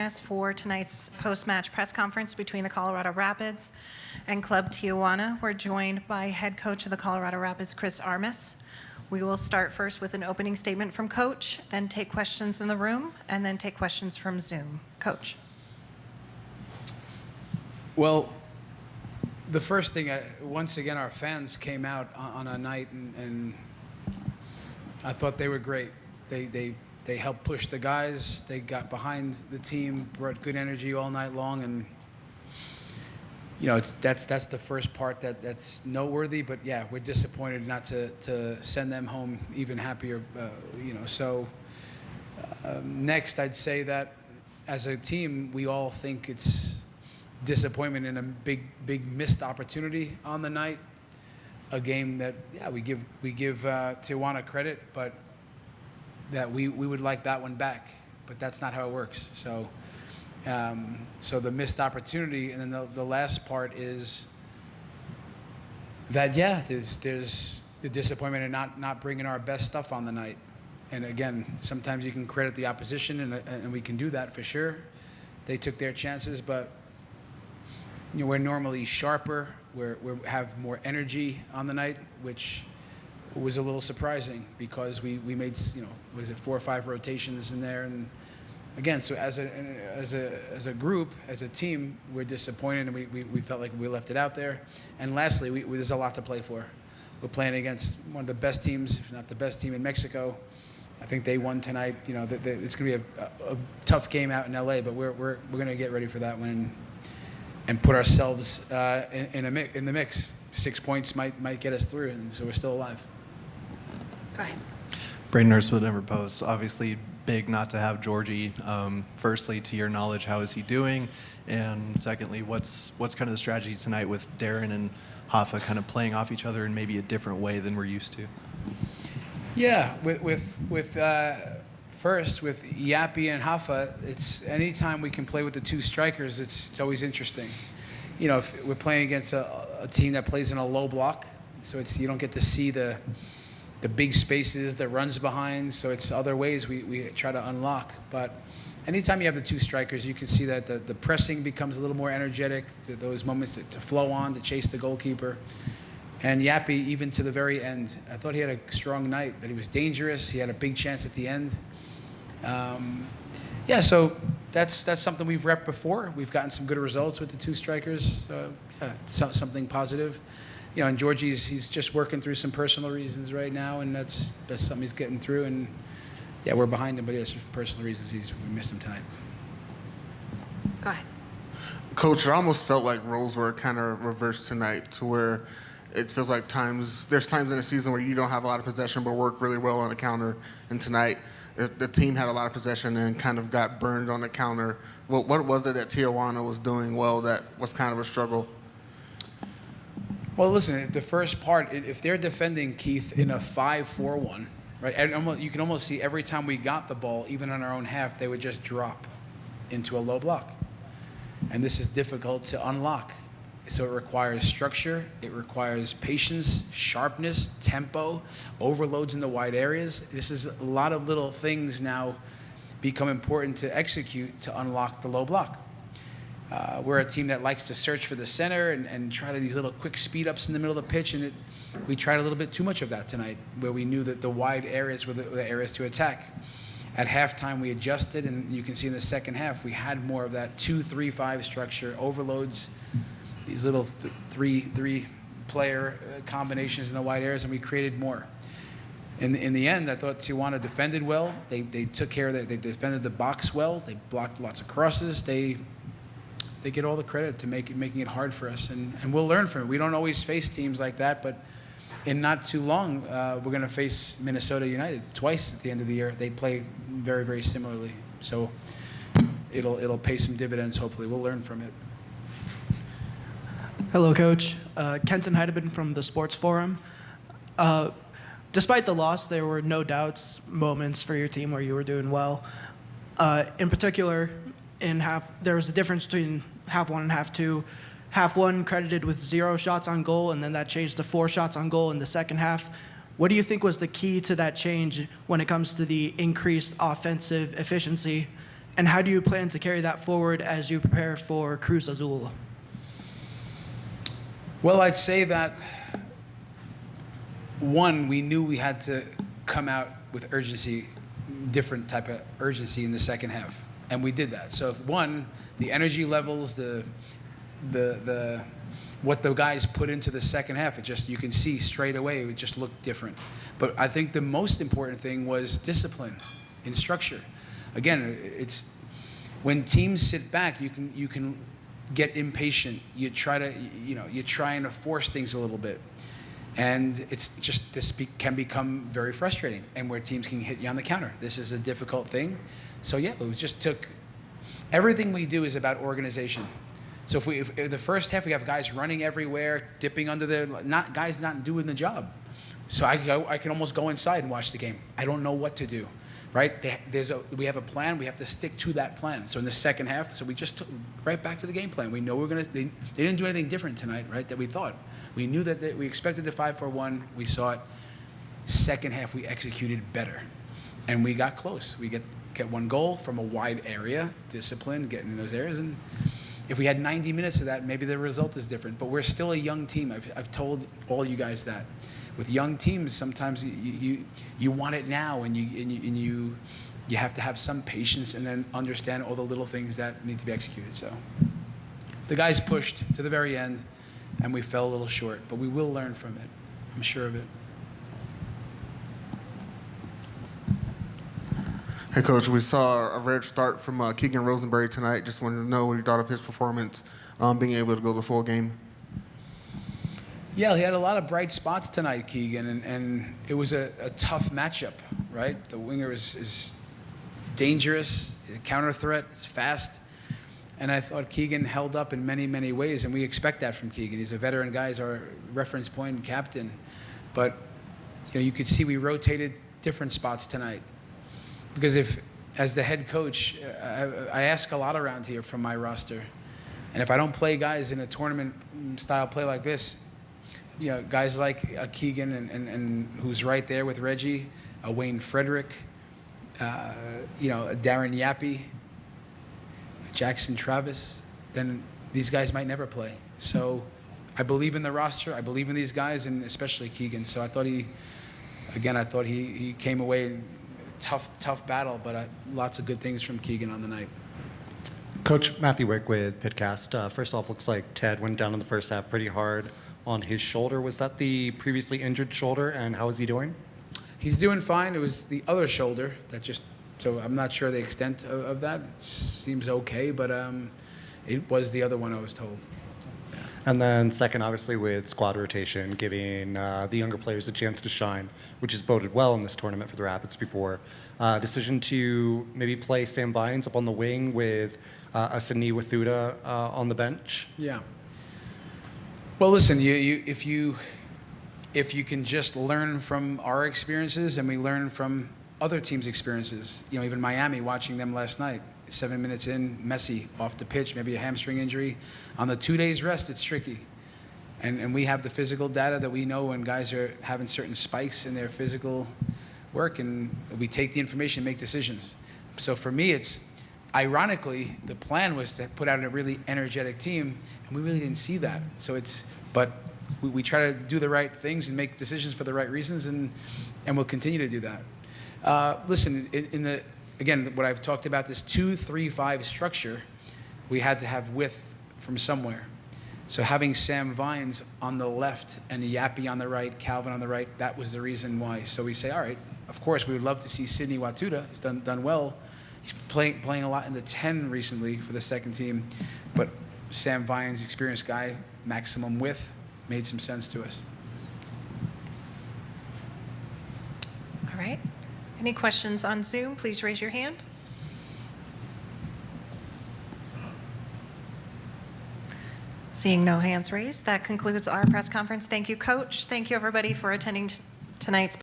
us for tonight's post-match press conference between the Colorado Rapids and Club Tijuana. We're joined by head coach of the Colorado Rapids, Chris Armas. We will start first with an opening statement from Coach, then take questions in the room, and then take questions from Zoom. Coach. Well, the first thing, once again, our fans came out on a night, and I thought they were great. They helped push the guys. They got behind the team, brought good energy all night long, and you know that's the first part that's noteworthy. But yeah, we're disappointed not to send them home even happier. So next, I'd say that as a team, we all think it's disappointment and a big missed opportunity on the night. A game that we give Tijuana credit, but that we would like that one back, but that's not how it works. So the missed opportunity, and then the last part is that there's the disappointment in not bringing our best stuff on the night. And again, sometimes you can credit the opposition, and we can do that for sure. They took their chances, but we're normally sharper. We have more energy on the night, which was a little surprising because we made, was it 4 or 5 rotations in there, and again, so as a group, as a team, we're disappointed, and we felt like we left it out there. And lastly, there's a lot to play for. We're playing against one of the best teams, if not the best team in Mexico. I think they won tonight. It's going to be a tough game out in LA, but we're going to get ready for that one and put ourselves in the mix. 6 points might get us through, and so we're still alive. Go ahead. Braden Nurse with Denver Post. Obviously, big not to have Georgie. Firstly, to your knowledge, how is he doing? And secondly, what's kind of the strategy tonight with Darren and Hoffa kind of playing off each other in maybe a different way than we're used to? Yeah, first with Yappy and Hoffa, it's anytime we can play with the 2 strikers, it's always interesting. If we're playing against a team that plays in a low block, so you don't get to see the big spaces, the runs behind, so it's other ways we try to unlock. But anytime you have the 2 strikers, you can see that the pressing becomes a little more energetic, those moments to flow on, to chase the goalkeeper. And Yappy, even to the very end, I thought he had a strong night, that he was dangerous, he had a big chance at the end. So that's something we've repped before. We've gotten some good results with the 2 strikers, something positive. And Georgie's, he's just working through some personal reasons right now, and that's something he's getting through. And we're behind him, but for personal reasons, we missed him tonight. Go ahead. Coach, I almost felt like roles were kind of reversed tonight, to where it feels like there's times in the season where you don't have a lot of possession but work really well on the counter, and tonight the team had a lot of possession and kind of got burned on the counter. What was it that Tijuana was doing well that was kind of a struggle? Well, listen, the first part, if they're defending, Keith, in a 5-4-1, right, and you can almost see every time we got the ball, even on our own half, they would just drop into a low block. And this is difficult to unlock. So it requires structure, it requires patience, sharpness, tempo, overloads in the wide areas. This is a lot of little things now become important to execute to unlock the low block. We're a team that likes to search for the center and try to these little quick speed ups in the middle of the pitch, and we tried a little bit too much of that tonight, where we knew that the wide areas were the areas to attack. At halftime, we adjusted, and you can see in the second half, we had more of that 2-3-5 structure, overloads, these little three-player combinations in the wide areas, and we created more. In the end, I thought Tijuana defended well. They took care of it. They defended the box well. They blocked lots of crosses. They get all the credit to making it hard for us, and we'll learn from it. We don't always face teams like that, but in not too long, we're going to face Minnesota United twice at the end of the year. They play very, very similarly, so it'll pay some dividends. Hopefully, we'll learn from it. Hello, Coach. Kenton Heidemann from the Sports Forum. Despite the loss, there were no doubts moments for your team where you were doing well. In particular, there was a difference between half 1 and half 2. Half 1 credited with 0 shots on goal, and then that changed to 4 shots on goal in the second half. What do you think was the key to that change when it comes to the increased offensive efficiency And how do you plan to carry that forward as you prepare for Cruz Azul? Well, I'd say that, one, we knew we had to come out with urgency, different type of urgency in the second half, and we did that. So, one, the energy levels, the what the guys put into the second half, it just, you can see straight away, it just looked different. But I think the most important thing was discipline in structure. Again, it's when teams sit back, you can get impatient. You try to, you're trying to force things a little bit. And it's just, can become very frustrating, and where teams can hit you on the counter. This is a difficult thing. So yeah, it just took, everything we do is about organization. So if the first half we have guys running everywhere, dipping under guys not doing the job. So I can almost go inside and watch the game. I don't know what to do, right? We have a plan. We have to stick to that plan. So in the second half, so we just took right back to the game plan. We know they didn't do anything different tonight, right? That we thought. We knew that we expected the 5-4-1. We saw it. Second half, we executed better, and we got close. We get one goal from a wide area, discipline, getting in those areas, and if we had 90 minutes of that, maybe the result is different. But we're still a young team. I've told all you guys that. With young teams, sometimes you want it now, and you have to have some patience and then understand all the little things that need to be executed. So the guys pushed to the very end, and we fell a little short. But we will learn from it. I'm sure of it. Hey, Coach, we saw a rare start from Keegan Rosenberry tonight. Just wanted to know what you thought of his performance, being able to go the full game. Yeah, he had a lot of bright spots tonight, Keegan, and it was a tough matchup, right? The winger is dangerous, a counter threat, is fast, and I thought Keegan held up in many, many ways, and we expect that from Keegan. He's a veteran guy, he's our reference point and captain, but you could see we rotated different spots tonight. Because as the head coach, I ask a lot around here from my roster. And if I don't play guys in a tournament style play like this, guys like Keegan and who's right there with Reggie, Wayne Frederick, Darren Yappy, Jackson Travis, then these guys might never play. So I believe in the roster. I believe in these guys, and especially Keegan. So I thought he came away. Tough battle, but lots of good things from Keegan on the night. Coach, Matthew Wick with Pitcast. First off, looks like Ted went down in the first half pretty hard on his shoulder. Was that the previously injured shoulder, and how is he doing? He's doing fine. It was the other shoulder so I'm not sure the extent of that. It seems okay, but it was the other one, I was told. And then second, obviously, with squad rotation, giving the younger players a chance to shine, which has boded well in this tournament for the Rapids before. Decision to maybe play Sam Vines up on the wing with Asani Wathuda on the bench. Yeah. Well, listen, if you can just learn from our experiences, and we learn from other teams' experiences, even Miami, watching them last night. 7 minutes in, Messi off the pitch, maybe a hamstring injury. On the 2 days rest, it's tricky. And we have the physical data that we know when guys are having certain spikes in their physical work, and we take the information and make decisions. So for me, it's, ironically, the plan was to put out a really energetic team, and we really didn't see that. But we try to do the right things and make decisions for the right reasons, and we'll continue to do that. Listen, again, what I've talked about, this 2-3-5 structure, we had to have width from somewhere. So having Sam Vines on the left and Yappy on the right, Calvin on the right, that was the reason why. So we say, all right, of course, we would love to see Sidney Wathuda. He's done well. He's playing a lot in the 10 recently for the second team. But Sam Vines, experienced guy, maximum width, made some sense to us. All right. Any questions on Zoom? Please raise your hand. Seeing no hands raised, that concludes our press conference. Thank you, Coach. Thank you, everybody, for attending tonight's